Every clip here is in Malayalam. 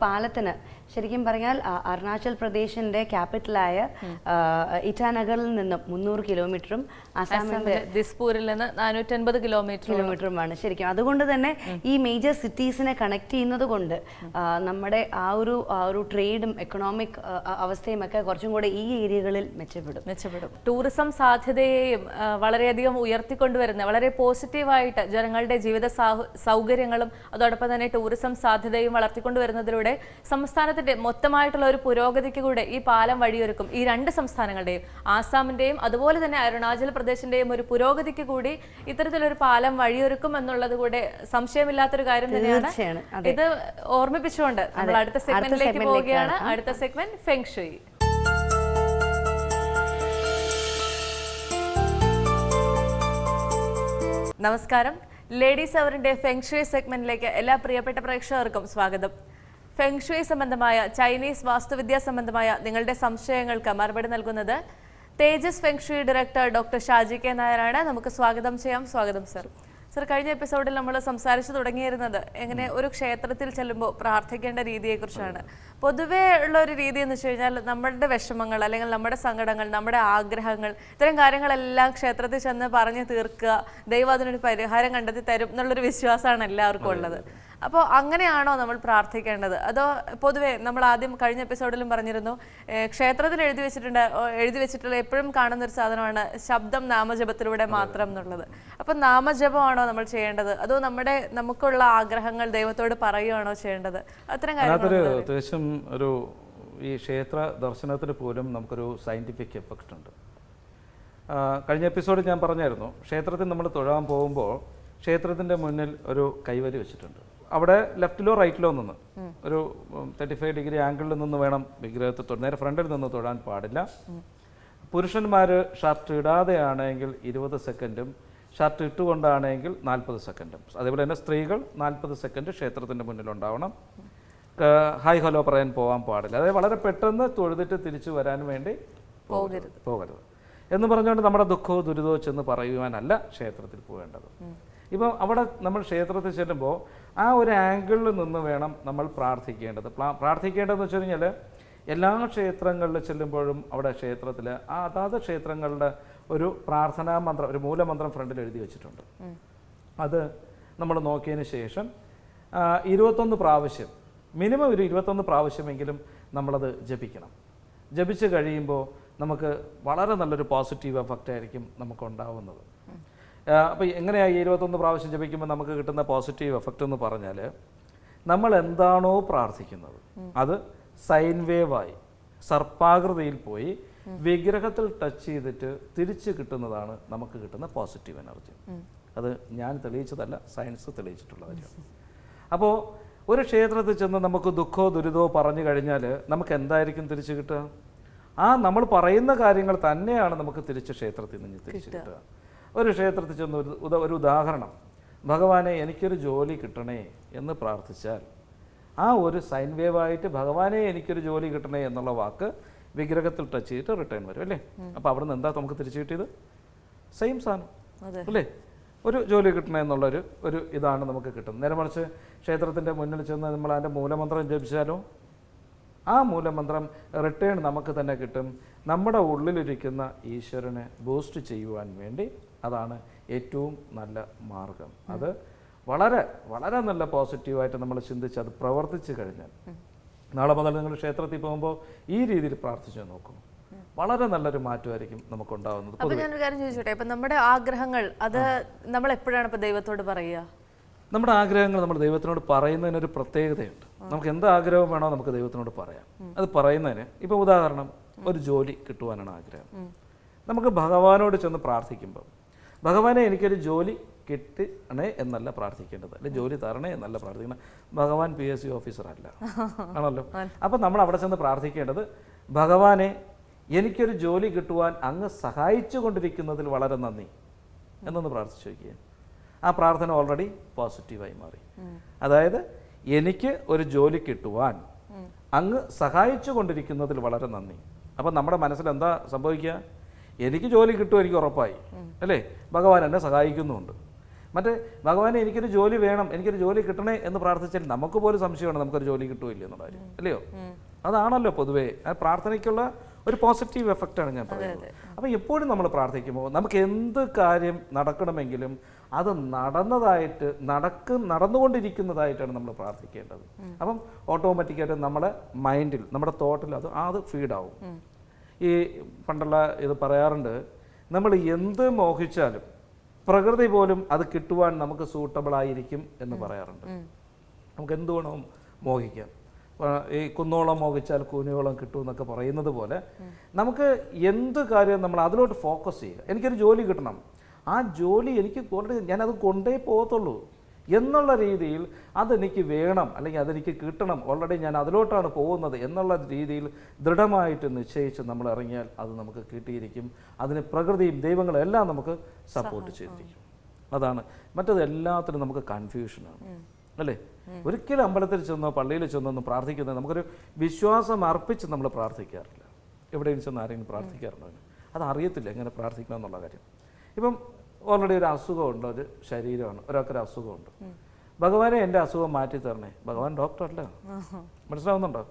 പാലത്തിന് ശരിക്കും പറഞ്ഞാൽ അരുണാചൽ പ്രദേശിന്റെ ക്യാപിറ്റലായ ഇറ്റാനഗറിൽ നിന്നും 300 കിലോമീറ്ററും ആസാമിന്റെ ദിസ്പൂരിൽ നിന്ന് 450 കിലോമീറ്ററുമാണ് ശരിക്കും. അതുകൊണ്ട് തന്നെ ഈ മേജർ സിറ്റീസിനെ കണക്ട് ചെയ്യുന്നത് കൊണ്ട് നമ്മുടെ ആ ഒരു ട്രേഡും എക്കണോമിക് അവസ്ഥയും ഒക്കെ കുറച്ചും കൂടെ ഈ ഏരിയകളിൽ മെച്ചപ്പെടും. ടൂറിസം സാധ്യതയെയും വളരെയധികം ഉയർത്തിക്കൊണ്ടുവരുന്ന വളരെ പോസിറ്റീവായിട്ട് ജനങ്ങളുടെ ജീവിത സൗകര്യങ്ങളും അതോടൊപ്പം തന്നെ ടൂറിസം സാധ്യതയും വളർത്തിക്കൊണ്ടുവരുന്നതിലൂടെ സംസ്ഥാനത്തിന്റെ മൊത്തമായിട്ടുള്ള ഒരു പുരോഗതിക്ക് കൂടെ ഈ പാലം വഴിയൊരുക്കും. ഈ രണ്ട് സംസ്ഥാനങ്ങളുടെയും ആസാമിന്റെയും അതുപോലെ തന്നെ അരുണാചൽ പ്രദേശിന്റെയും ഒരു പുരോഗതിക്ക് കൂടി ഇത്തരത്തിലൊരു പാലം വഴിയൊരുക്കും എന്നുള്ളത് കൂടെ സംശയമില്ലാത്തൊരു കാര്യം തന്നെയാണ്. ഇത് ഓർമ്മിപ്പിച്ചുകൊണ്ട് നമ്മൾ അടുത്ത സെഗ്മെന്റിലേക്ക് പോവുകയാണ്. അടുത്ത സെഗ്മെന്റ് ഫെങ് ഷുയി. നമസ്കാരം. ലേഡീസ് അവറിന്റെ ഫെങ് ഷുയി സെഗ്മെന്റിലേക്ക് എല്ലാ പ്രിയപ്പെട്ട പ്രേക്ഷകർക്കും സ്വാഗതം. ഫെങ് ഷുയി സംബന്ധമായ ചൈനീസ് വാസ്തുവിദ്യാ സംബന്ധമായ നിങ്ങളുടെ സംശയങ്ങൾക്ക് മറുപടി നൽകുന്നത് Tejas feng shui director doctor Shaji K നായരാണ്. നമുക്ക് സ്വാഗതം ചെയ്യാം. സ്വാഗതം സർ. സർ, കഴിഞ്ഞ എപ്പിസോഡിൽ നമ്മൾ സംസാരിച്ചു തുടങ്ങിയിരുന്നത് എങ്ങനെ ഒരു ക്ഷേത്രത്തിൽ ചെല്ലുമ്പോൾ പ്രാർത്ഥിക്കേണ്ട രീതിയെക്കുറിച്ചാണ്. പൊതുവേ ഉള്ള ഒരു രീതി എന്ന് വെച്ച് കഴിഞ്ഞാൽ നമ്മളുടെ വിഷമങ്ങൾ അല്ലെങ്കിൽ നമ്മുടെ സങ്കടങ്ങൾ, നമ്മുടെ ആഗ്രഹങ്ങൾ, ഇത്തരം കാര്യങ്ങളെല്ലാം ക്ഷേത്രത്തിൽ ചെന്ന് പറഞ്ഞു തീർക്കുക, ദൈവം അതിനൊരു പരിഹാരം കണ്ടെത്തി തരും എന്നുള്ളൊരു വിശ്വാസമാണ് എല്ലാവർക്കും ഉള്ളത്. അപ്പോൾ അങ്ങനെയാണോ നമ്മൾ പ്രാർത്ഥിക്കേണ്ടത്? അതോ പൊതുവെ നമ്മൾ ആദ്യം കഴിഞ്ഞ എപ്പിസോഡിലും പറഞ്ഞിരുന്നു ക്ഷേത്രത്തിൽ എഴുതി വെച്ചിട്ടുള്ള എപ്പോഴും കാണുന്ന ഒരു സാധനമാണ് ശബ്ദം നാമജപത്തിലൂടെ മാത്രം എന്നുള്ളത്. അപ്പം നാമജപമാണോ നമ്മൾ ചെയ്യേണ്ടത്, അതോ നമുക്കുള്ള ആഗ്രഹങ്ങൾ ദൈവത്തോട് പറയുകയാണോ ചെയ്യേണ്ടത്? അത്തരം കാര്യങ്ങൾ അത്യാവശ്യം ഒരു ഈ ക്ഷേത്ര ദർശനത്തിന് പോലും നമുക്കൊരു സയൻറ്റിഫിക് എഫക്റ്റ് ഉണ്ട്. കഴിഞ്ഞ എപ്പിസോഡിൽ ഞാൻ പറഞ്ഞായിരുന്നു, ക്ഷേത്രത്തിൽ നമ്മൾ തൊഴാൻ പോകുമ്പോൾ ക്ഷേത്രത്തിൻ്റെ മുന്നിൽ ഒരു കൈവരി വെച്ചിട്ടുണ്ട്. അവിടെ ലെഫ്റ്റിലോ റൈറ്റിലോ നിന്ന് ഒരു 35 ഡിഗ്രി ആംഗിളിൽ നിന്ന് വേണം വിഗ്രഹത്തിൽ തൊഴാൻ. നേരെ ഫ്രണ്ടിൽ നിന്ന് തൊഴാൻ പാടില്ല. പുരുഷന്മാർ ഷർട്ട് ഇടാതെയാണെങ്കിൽ 20 സെക്കൻഡും ഷർട്ട് ഇട്ടുകൊണ്ടാണെങ്കിൽ 40 സെക്കൻഡും. അതേപോലെ തന്നെ സ്ത്രീകൾ 40 സെക്കൻഡ് ക്ഷേത്രത്തിൻ്റെ മുന്നിലുണ്ടാവണം. ഹായ് ഹലോ പറയാൻ പോകാൻ പാടില്ല. അതായത് വളരെ പെട്ടെന്ന് തൊഴുതിട്ട് തിരിച്ചു വരാൻ വേണ്ടി പോകരുത് എന്ന് പറഞ്ഞുകൊണ്ട് നമ്മുടെ ദുഃഖവും ദുരിതവും ചെന്ന് പറയുവാനല്ല ക്ഷേത്രത്തിൽ പോകേണ്ടത്. ഇപ്പം അവിടെ നമ്മൾ ക്ഷേത്രത്തിൽ ചെല്ലുമ്പോൾ ആ ഒരു ആംഗിളിൽ നിന്ന് വേണം നമ്മൾ പ്രാർത്ഥിക്കേണ്ടത്. പ്രാർത്ഥിക്കേണ്ടതെന്ന് വെച്ച് കഴിഞ്ഞാൽ എല്ലാ ക്ഷേത്രങ്ങളിൽ ചെല്ലുമ്പോഴും അവിടെ ക്ഷേത്രത്തിൽ അതാത് ക്ഷേത്രങ്ങളുടെ ഒരു പ്രാർത്ഥനാ മന്ത്രം, ഒരു മൂലമന്ത്രം ഫ്രണ്ടിൽ എഴുതി വെച്ചിട്ടുണ്ട്. അത് നമ്മൾ നോക്കിയതിന് ശേഷം 21 പ്രാവശ്യം, മിനിമം ഒരു 21 പ്രാവശ്യമെങ്കിലും നമ്മളത് ജപിക്കണം. ജപിച്ച് കഴിയുമ്പോൾ നമുക്ക് വളരെ നല്ലൊരു പോസിറ്റീവ് എഫക്റ്റ് ആയിരിക്കും നമുക്കുണ്ടാവുന്നത്. അപ്പോൾ എങ്ങനെയാണ് ഈ 21 പ്രാവശ്യം ജപിക്കുമ്പോൾ നമുക്ക് കിട്ടുന്ന പോസിറ്റീവ് എഫക്റ്റ് എന്ന് പറഞ്ഞാൽ, നമ്മൾ എന്താണോ പ്രാർത്ഥിക്കുന്നത് അത് സൈൻ വേവായി സർപ്പാകൃതിയിൽ പോയി വിഗ്രഹത്തിൽ ടച്ച് ചെയ്തിട്ട് തിരിച്ച് കിട്ടുന്നതാണ് നമുക്ക് കിട്ടുന്ന പോസിറ്റീവ് എനർജി. അത് ഞാൻ തെളിയിച്ചതല്ല, സയൻസ് തെളിയിച്ചിട്ടുള്ള കാര്യമാണ്. അപ്പോൾ ഒരു ക്ഷേത്രത്തിൽ ചെന്ന് നമുക്ക് ദുഃഖമോ ദുരിതമോ പറഞ്ഞു കഴിഞ്ഞാൽ നമുക്ക് എന്തായിരിക്കും തിരിച്ചു കിട്ടുക? നമ്മൾ പറയുന്ന കാര്യങ്ങൾ തന്നെയാണ് നമുക്ക് തിരിച്ച് ക്ഷേത്രത്തിൽ നിന്ന് തിരിച്ചു കിട്ടുക. ഒരു ക്ഷേത്രത്തിൽ ചെന്ന് ഒരു ഉദാഹരണം, ഭഗവാനെ എനിക്കൊരു ജോലി കിട്ടണേ എന്ന് പ്രാർത്ഥിച്ചാൽ ആ ഒരു സൈൻ വേവായിട്ട് ഭഗവാനെ എനിക്കൊരു ജോലി കിട്ടണേ എന്നുള്ള വാക്ക് വിഗ്രഹത്തിൽ ടച്ച് ചെയ്തിട്ട് റിട്ടേൺ വരും അല്ലേ? അപ്പോൾ അവിടെ നിന്ന് എന്താ നമുക്ക് തിരിച്ചു കിട്ടിയത്? സെയിം സാധനം അല്ലേ? ഒരു ജോലി കിട്ടണേ എന്നുള്ളൊരു ഇതാണ് നമുക്ക് കിട്ടുന്നത്. നേരെ മറിച്ച് ക്ഷേത്രത്തിൻ്റെ മുന്നിൽ ചെന്ന് നമ്മൾ അതിൻ്റെ മൂലമന്ത്രം ജപിച്ചാലോ ആ മൂലമന്ത്രം റിട്ടേൺ നമുക്ക് തന്നെ കിട്ടും. നമ്മുടെ ഉള്ളിലിരിക്കുന്ന ഈശ്വരനെ ബൂസ്റ്റ് ചെയ്യുവാൻ വേണ്ടി അതാണ് ഏറ്റവും നല്ല മാർഗം. അത് വളരെ വളരെ നല്ല പോസിറ്റീവായിട്ട് നമ്മൾ ചിന്തിച്ച് അത് പ്രവർത്തിച്ചു കഴിഞ്ഞാൽ, നാളെ മുതൽ നിങ്ങൾ ക്ഷേത്രത്തിൽ പോകുമ്പോൾ ഈ രീതിയിൽ പ്രാർത്ഥിച്ചു നോക്കും, വളരെ നല്ലൊരു മാറ്റമായിരിക്കും നമുക്കുണ്ടാവുന്നത്. അപ്പോൾ ഞാനൊരു കാര്യം ചോദിച്ചോട്ടെ, ഇപ്പം നമ്മുടെ ആഗ്രഹങ്ങൾ അത് നമ്മൾ എപ്പോഴാണ് ഇപ്പോൾ ദൈവത്തോട് പറയുക? നമ്മുടെ ആഗ്രഹങ്ങൾ നമ്മൾ ദൈവത്തിനോട് പറയുന്നതിനൊരു പ്രത്യേകതയുണ്ട്. നമുക്ക് എന്ത് ആഗ്രഹം വേണോ നമുക്ക് ദൈവത്തിനോട് പറയാം. അത് പറയുന്നതിന് ഇപ്പോൾ ഉദാഹരണം, ഒരു ജോലി കിട്ടുവാനാണ് ആഗ്രഹം. നമുക്ക് ഭഗവാനോട് ചെന്ന് പ്രാർത്ഥിക്കുമ്പോൾ, ഭഗവാനെ എനിക്കൊരു ജോലി കിട്ടണേ എന്നല്ല പ്രാർത്ഥിക്കേണ്ടത്, അല്ലെങ്കിൽ ജോലി തരണേ എന്നല്ല പ്രാർത്ഥിക്കണം. ഭഗവാൻ PSC ഓഫീസറല്ല ആണല്ലോ. അപ്പം നമ്മൾ അവിടെ ചെന്ന് പ്രാർത്ഥിക്കേണ്ടത്, ഭഗവാനെ എനിക്കൊരു ജോലി കിട്ടുവാൻ അങ്ങ് സഹായിച്ചു കൊണ്ടിരിക്കുന്നതിൽ വളരെ നന്ദി എന്നൊന്ന് പ്രാർത്ഥിച്ചു വയ്ക്കുക. ആ പ്രാർത്ഥന ഓൾറെഡി പോസിറ്റീവായി മാറി. അതായത് എനിക്ക് ഒരു ജോലി കിട്ടുവാൻ അങ്ങ് സഹായിച്ചു കൊണ്ടിരിക്കുന്നതിൽ വളരെ നന്ദി. അപ്പം നമ്മുടെ മനസ്സിൽ എന്താ സംഭവിക്കുക? എനിക്ക് ജോലി കിട്ടും, എനിക്ക് ഉറപ്പായി അല്ലേ, ഭഗവാൻ എന്നെ സഹായിക്കുന്നുമുണ്ട്. മറ്റേ ഭഗവാനെ എനിക്കൊരു ജോലി വേണം, എനിക്കൊരു ജോലി കിട്ടണേ എന്ന് പ്രാർത്ഥിച്ചാൽ നമുക്ക് പോലും സംശയമാണ് നമുക്കൊരു ജോലി കിട്ടുമില്ല എന്നുള്ള കാര്യം, അല്ലയോ? അതാണല്ലോ പൊതുവേ ആ പ്രാർത്ഥനയ്ക്കുള്ള ഒരു പോസിറ്റീവ് എഫക്റ്റാണ് ഞാൻ പറയുന്നത്. അപ്പോൾ എപ്പോഴും നമ്മൾ പ്രാർത്ഥിക്കുമ്പോൾ നമുക്ക് എന്ത് കാര്യം നടക്കണമെങ്കിലും അത് നടന്നുകൊണ്ടിരിക്കുന്നതായിട്ടാണ് നമ്മൾ പ്രാർത്ഥിക്കേണ്ടത്. അപ്പം ഓട്ടോമാറ്റിക്കായിട്ട് നമ്മുടെ മൈൻഡിൽ, നമ്മുടെ തോട്ടിൽ അത് ഫീഡാവും. ഈ പണ്ടുള്ള ഇത് പറയാറുണ്ട്, നമ്മൾ എന്ത് മോഹിച്ചാലും പ്രകൃതി പോലും അത് കിട്ടുവാൻ നമുക്ക് സൂട്ടബിൾ ആയിരിക്കും എന്ന് പറയാറുണ്ട്. നമുക്ക് എന്ത് വേണോ മോഹിക്കാം. ഈ കുന്നോളം മോഹിച്ചാൽ കൂനിയോളം കിട്ടും എന്നൊക്കെ പറയുന്നത് പോലെ നമുക്ക് എന്ത് കാര്യം നമ്മൾ അതിലോട്ട് ഫോക്കസ് ചെയ്യുക. എനിക്കൊരു ജോലി കിട്ടണം, ആ ജോലി എനിക്ക് ഞാനത് കൊണ്ടേ പോകത്തുള്ളൂ എന്നുള്ള രീതിയിൽ അതെനിക്ക് വേണം, അല്ലെങ്കിൽ അതെനിക്ക് കിട്ടണം, ഓൾറെഡി ഞാൻ അതിലോട്ടാണ് പോകുന്നത് എന്നുള്ള രീതിയിൽ ദൃഢമായിട്ട് നിശ്ചയിച്ച് നമ്മൾ ഇറങ്ങിയാൽ അത് നമുക്ക് കിട്ടിയിരിക്കും. അതിന് പ്രകൃതിയും ദൈവങ്ങളും എല്ലാം നമുക്ക് സപ്പോർട്ട് ചെയ്തിരിക്കും. അതാണ്. മറ്റത് എല്ലാത്തിനും നമുക്ക് കൺഫ്യൂഷനാണ്, അല്ലേ? ഒരിക്കലും അമ്പലത്തിൽ ചെന്നോ പള്ളിയിൽ ചെന്നോ പ്രാർത്ഥിക്കുന്നത് നമുക്കൊരു വിശ്വാസം അർപ്പിച്ച് നമ്മൾ പ്രാർത്ഥിക്കാറില്ല. എവിടെയും ചെന്ന് ആരെങ്കിലും പ്രാർത്ഥിക്കാറുണ്ടോ? അത് അറിയത്തില്ല എങ്ങനെ പ്രാർത്ഥിക്കണം എന്നുള്ള കാര്യം. ഇപ്പം ഓൾറെഡി ഒരു അസുഖമുണ്ട്, ഒരു ശരീരമാണ്, ഒരാൾക്കൊരു അസുഖമുണ്ട്. ഭഗവാനെ എൻ്റെ അസുഖം മാറ്റി തരണേ. ഭഗവാൻ ഡോക്ടറല്ല, മനസ്സിലാവുന്നുണ്ടോ?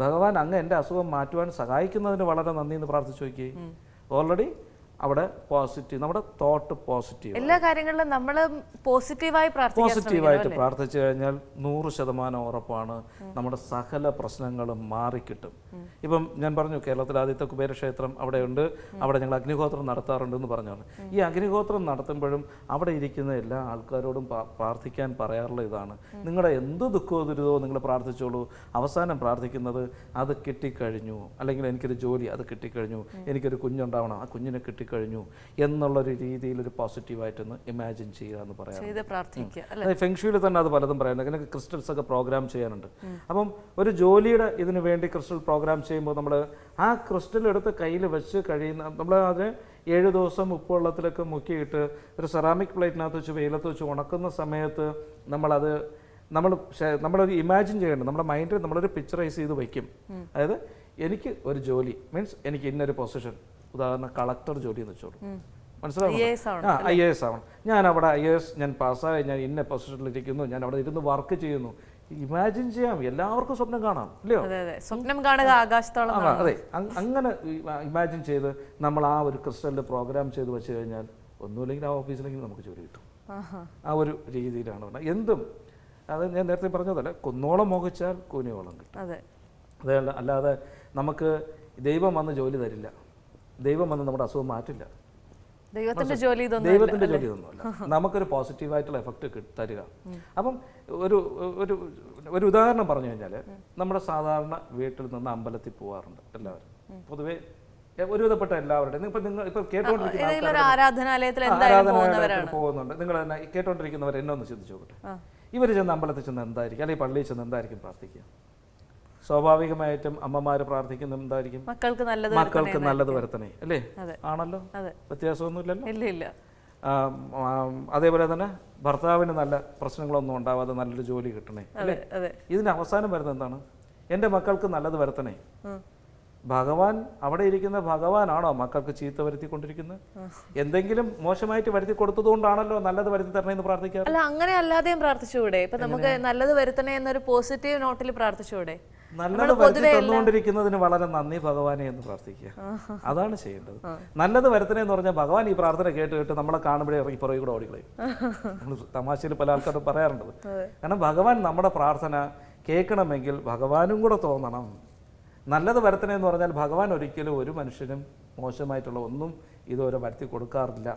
ഭഗവാൻ അങ്ങ് എൻ്റെ അസുഖം മാറ്റുവാൻ സഹായിക്കുന്നതിന് വളരെ നന്ദി എന്ന് പ്രാർത്ഥിച്ചു നോക്കിയേ. ഓൾറെഡി അവിടെ പോസിറ്റീവ്, നമ്മുടെ തോട്ട് പോസിറ്റീവ്. എല്ലാ കാര്യങ്ങളിലും നമ്മൾ പോസിറ്റീവായിട്ട് പ്രാർത്ഥിച്ചു കഴിഞ്ഞാൽ 100% ഉറപ്പാണ് നമ്മുടെ സകല പ്രശ്നങ്ങളും മാറിക്കിട്ടും. ഇപ്പം ഞാൻ പറഞ്ഞു കേരളത്തിലെ ആദ്യത്തെ കുബേരക്ഷേത്രം അവിടെയുണ്ട്, അവിടെ ഞങ്ങൾ അഗ്നിഹോത്രം നടത്താറുണ്ടെന്ന് പറഞ്ഞാണ്. ഈ അഗ്നിഹോത്രം നടത്തുമ്പോഴും അവിടെ ഇരിക്കുന്ന എല്ലാ ആൾക്കാരോടും പ്രാർത്ഥിക്കാൻ പറയാറുള്ള ഇതാണ്, നിങ്ങളുടെ എന്ത് ദുഃഖമോ ദുരിതമോ നിങ്ങൾ പ്രാർത്ഥിച്ചോളൂ, അവസാനം പ്രാർത്ഥിക്കുന്നത് അത് കിട്ടിക്കഴിഞ്ഞു, അല്ലെങ്കിൽ എനിക്കൊരു ജോലി അത് കിട്ടിക്കഴിഞ്ഞു, എനിക്കൊരു കുഞ്ഞുണ്ടാവണം, ആ കുഞ്ഞിനെ കിട്ടിക്കഴിഞ്ഞു എന്നുള്ളൊരു രീതിയിൽ ഒരു പോസിറ്റീവായിട്ടൊന്ന് ഇമാജിൻ ചെയ്യുക എന്ന് പറയാം. ഫെങ്ഷുയിൽ തന്നെ അത് പലതും പറയാനുണ്ട്. അങ്ങനെ ക്രിസ്റ്റൽസ് ഒക്കെ പ്രോഗ്രാം ചെയ്യാനുണ്ട്. അപ്പം ഒരു ജോലിയുടെ ഇതിനു വേണ്ടി ക്രിസ്റ്റൽ പ്രോഗ്രാം ചെയ്യുമ്പോൾ നമ്മൾ ആ ക്രിസ്റ്റൽ എടുത്ത് കയ്യിൽ വെച്ച് കഴിയുന്ന, നമ്മൾ അതിന് 7 ദിവസം ഉപ്പുവെള്ളത്തിലൊക്കെ മുക്കിയിട്ട് ഒരു സെറാമിക് പ്ലേറ്റിനകത്ത് വെച്ച് വെയിലത്ത് വെച്ച് ഉണക്കുന്ന സമയത്ത് നമ്മളൊരു ഇമാജിൻ ചെയ്യേണ്ടത്, നമ്മുടെ മൈൻഡിൽ നമ്മളൊരു പിക്ചറൈസ് ചെയ്ത് വയ്ക്കും. അതായത് എനിക്ക് ഒരു ജോലി മീൻസ് എനിക്ക് ഇന്നൊരു പൊസിഷൻ, ഉദാഹരണം കളക്ടർ ജോലി എന്ന് വെച്ചോളൂ, മനസ്സിലാവും, IAS ആവണം. ഞാൻ അവിടെ IAS ഞാൻ പാസ്സായി, ഞാൻ ഇന്ന പൊസിഷനിലിരിക്കുന്നു, ഞാൻ അവിടെ ഇരുന്ന് വർക്ക് ചെയ്യുന്നു. ഇമാജിൻ ചെയ്യാം, എല്ലാവർക്കും സ്വപ്നം കാണാം, ഇല്ലയോ? സ്വപ്നം കാണുക ആകാശത്തോളം. അതെ, അങ്ങനെ ഇമാജിൻ ചെയ്ത് നമ്മൾ ആ ഒരു ക്രിസ്റ്റലിൽ പ്രോഗ്രാം ചെയ്ത് വെച്ച് കഴിഞ്ഞാൽ ഒന്നുമില്ലെങ്കിൽ ആ ഓഫീസിലെങ്കിലും നമുക്ക് ജോലി കിട്ടും. ആ ഒരു രീതിയിലാണ് പറഞ്ഞത്. എന്തും അത് ഞാൻ നേരത്തെ പറഞ്ഞതല്ലേ, കുന്നോളം മോഹിച്ചാൽ കൂനിയോളം കിട്ടും. അതേ, അല്ലാതെ നമുക്ക് ദൈവം വന്ന് ജോലി തരില്ല, ദൈവം വന്ന് നമ്മുടെ അസുഖം മാറ്റില്ല. ദൈവത്തിന്റെ ജോലി ഇതൊന്നുമല്ല, നമുക്കൊരു പോസിറ്റീവായിട്ടുള്ള എഫക്റ്റ് തരിക. അപ്പം ഒരു ഉദാഹരണം പറഞ്ഞു കഴിഞ്ഞാൽ, നമ്മുടെ സാധാരണ വീട്ടിൽ നിന്ന് അമ്പലത്തിൽ പോകാറുണ്ട് എല്ലാവരും, പൊതുവെ ഒരുവിധപ്പെട്ട എല്ലാവരുടെയും. ഇപ്പൊ കേട്ടോണ്ടിരിക്കുന്ന ആരാധനാലയത്തിൽ പോകുന്നുണ്ട്. നിങ്ങൾ തന്നെ കേട്ടോണ്ടിരിക്കുന്നവർ എന്നെ ഒന്ന് ചിന്തിച്ചു നോക്കട്ടെ. ഇവർ ചെന്ന് അമ്പലത്തിൽ ചെന്ന് എന്തായിരിക്കും, അല്ലെങ്കിൽ പള്ളിയിൽ ചെന്ന് എന്തായിരിക്കും പ്രാർത്ഥിക്കുക? സ്വാഭാവികമായിട്ടും അമ്മമാർ പ്രാർത്ഥിക്കുന്നത് എന്തായിരിക്കും? മക്കൾക്ക് നല്ലത് വരുത്തണേ, അല്ലേ? ആണല്ലോ, വ്യത്യാസമൊന്നുമില്ലല്ലോ. അതേപോലെ തന്നെ ഭർത്താവിന് നല്ല പ്രശ്നങ്ങളൊന്നും ഉണ്ടാവാതെ നല്ലൊരു ജോലി കിട്ടണേ, അല്ലേ? ഇതിന് അവസാനം വരുന്നത് എന്താണ്? എൻ്റെ മക്കൾക്ക് നല്ലത് വരുത്തണേ. ഭഗവാൻ, അവിടെ ഇരിക്കുന്ന ഭഗവാനാണോ മക്കൾക്ക് ചീത്ത വരുത്തിക്കൊണ്ടിരിക്കുന്നത്? എന്തെങ്കിലും മോശമായിട്ട് വരുത്തി കൊടുത്തതുകൊണ്ടാണല്ലോ നല്ലത് വരുത്തി തരണേന്ന് പ്രാർത്ഥിക്കാറ്. അല്ല, അങ്ങനെ അല്ലാതെയും പ്രാർത്ഥിച്ചുകൂടെ? ഇപ്പൊ നമുക്ക് നല്ലത് വരുത്തണേ എന്നൊരു പോസിറ്റീവ് നോട്ടിൽ പ്രാർത്ഥിച്ചുകൂടെ? നല്ലത് വരുത്തി തന്നുകൊണ്ടിരിക്കുന്നതിന് വളരെ നന്ദി ഭഗവാനെ എന്ന് പ്രാർത്ഥിക്കുക, അതാണ് ചെയ്യേണ്ടത്. നല്ലത് വരുത്തണേന്ന് പറഞ്ഞാൽ ഭഗവാൻ ഈ പ്രാർത്ഥന കേട്ട് നമ്മളെ കാണുമ്പോഴേ ഇറങ്ങി പുറകെ കൂടെ ഓടിക്കളയും. നമ്മൾ തമാശയിൽ പല ആൾക്കാരും പറയാറുണ്ട്. കാരണം ഭഗവാൻ നമ്മുടെ പ്രാർത്ഥന കേൾക്കണമെങ്കിൽ ഭഗവാനും കൂടെ തോന്നണം. നല്ലത് വരുത്തണേന്ന് പറഞ്ഞാൽ ഭഗവാൻ ഒരിക്കലും ഒരു മനുഷ്യനും മോശമായിട്ടുള്ള ഒന്നും ഇതുവരെ വരുത്തി കൊടുക്കാറില്ല.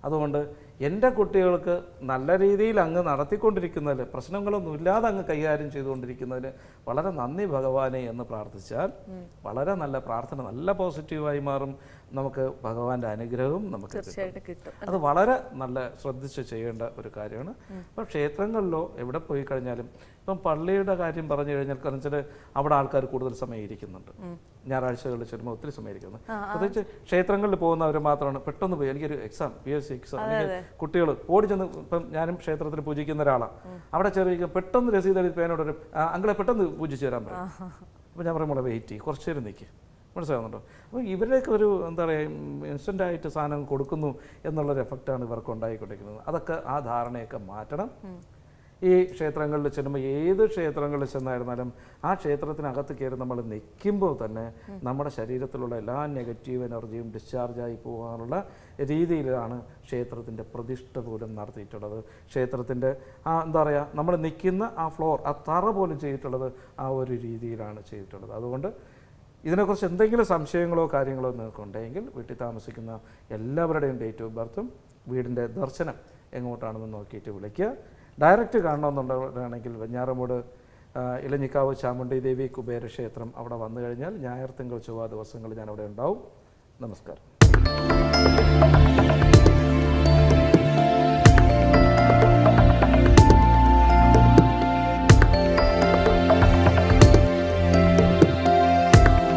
അതുകൊണ്ട് എൻ്റെ കുട്ടികൾക്ക് നല്ല രീതിയിൽ അങ്ങ് നടത്തിക്കൊണ്ടിരിക്കുന്നതിൽ, പ്രശ്നങ്ങളൊന്നും ഇല്ലാതെ അങ്ങ് കൈകാര്യം ചെയ്തുകൊണ്ടിരിക്കുന്നതിൽ വളരെ നന്ദി ഭഗവാനെ എന്ന് പ്രാർത്ഥിച്ചാൽ വളരെ നല്ല പ്രാർത്ഥന, നല്ല പോസിറ്റീവായി മാറും. നമുക്ക് ഭഗവാന്റെ അനുഗ്രഹവും നമുക്ക് കിട്ടും. അത് വളരെ നല്ല ശ്രദ്ധിച്ച് ചെയ്യേണ്ട ഒരു കാര്യമാണ്. ഇപ്പം ക്ഷേത്രങ്ങളിലോ എവിടെ പോയി കഴിഞ്ഞാലും, ഇപ്പം പള്ളിയുടെ കാര്യം പറഞ്ഞു കഴിഞ്ഞാൽ, കാരണം വെച്ചാൽ അവിടെ ആൾക്കാർ കൂടുതൽ സമയം ഇരിക്കുന്നുണ്ട്. ഞായറാഴ്ചകളിൽ ചെല്ലുമ്പോൾ ഒത്തിരി സമയം ഇരിക്കുന്നത്. പ്രത്യേകിച്ച് ക്ഷേത്രങ്ങളിൽ പോകുന്നവർ മാത്രമാണ് പെട്ടെന്ന് പോയി, എനിക്കൊരു എക്സാം, PSC എക്സാം, എനിക്ക് കുട്ടികൾ ഓടി ചെന്ന്, ഇപ്പം ഞാനും ക്ഷേത്രത്തിൽ പൂജിക്കുന്ന ഒരാളാണ്, അവിടെ ചെറിയ പെട്ടെന്ന് രസീത് എഴുതി പേനോടൊരു അങ്ങളെ പെട്ടെന്ന് പൂജിച്ച് തരാൻ പറയും. അപ്പോൾ ഞാൻ പറയുമ്പോൾ വെയിറ്റ് ചെയ്യും, കുറച്ച് നേരം നിൽക്കുക, മനസ്സിലാകുന്നുണ്ടോ? അപ്പോൾ ഇവരുടെയൊക്കെ ഒരു എന്താ പറയുക ഇൻസ്റ്റൻ്റായിട്ട് സാധനം കൊടുക്കുന്നു എന്നുള്ളൊരു എഫക്റ്റാണ് ഇവർക്ക് ഉണ്ടായിക്കൊണ്ടിരിക്കുന്നത്. അതൊക്കെ ആ ധാരണയൊക്കെ മാറ്റണം. ഈ ക്ഷേത്രങ്ങളിൽ ചെല്ലുമ്പോൾ ഏത് ക്ഷേത്രങ്ങളിൽ ചെന്നായിരുന്നാലും ആ ക്ഷേത്രത്തിനകത്ത് കയറി നമ്മൾ നിൽക്കുമ്പോൾ തന്നെ നമ്മുടെ ശരീരത്തിലുള്ള എല്ലാ നെഗറ്റീവ് എനർജിയും ഡിസ്ചാർജായി പോകാനുള്ള രീതിയിലാണ് ക്ഷേത്രത്തിൻ്റെ പ്രതിഷ്ഠ പോലും നടത്തിയിട്ടുള്ളത്. ക്ഷേത്രത്തിൻ്റെ ആ എന്താ പറയുക നമ്മൾ നിൽക്കുന്ന ആ ഫ്ലോർ ആ തറ പോലും ചെയ്തിട്ടുള്ളത് ആ ഒരു രീതിയിലാണ് ചെയ്തിട്ടുള്ളത്. അതുകൊണ്ട് ഇതിനെക്കുറിച്ച് എന്തെങ്കിലും സംശയങ്ങളോ കാര്യങ്ങളോ നിങ്ങൾക്കുണ്ടെങ്കിൽ വീട്ടിൽ താമസിക്കുന്ന എല്ലാവരുടെയും ഡേറ്റ് ഓഫ് ബർത്തും വീടിൻ്റെ ദർശനം എങ്ങോട്ടാണെന്ന് നോക്കിയിട്ട് വിളിക്കുക. ഡയറക്റ്റ് കാണണമെന്നുണ്ടെങ്കിൽ വെഞ്ഞാറമൂട് ഇലഞ്ഞിക്കാവ് ചാമുണ്ഡി ദേവി കുബേര ക്ഷേത്രം അവിടെ വന്നു കഴിഞ്ഞാൽ ഞായർ തിങ്കൾ ചൊവ്വ ദിവസങ്ങളിൽ ഞാൻ അവിടെ ഉണ്ടാവും. നമസ്കാരം.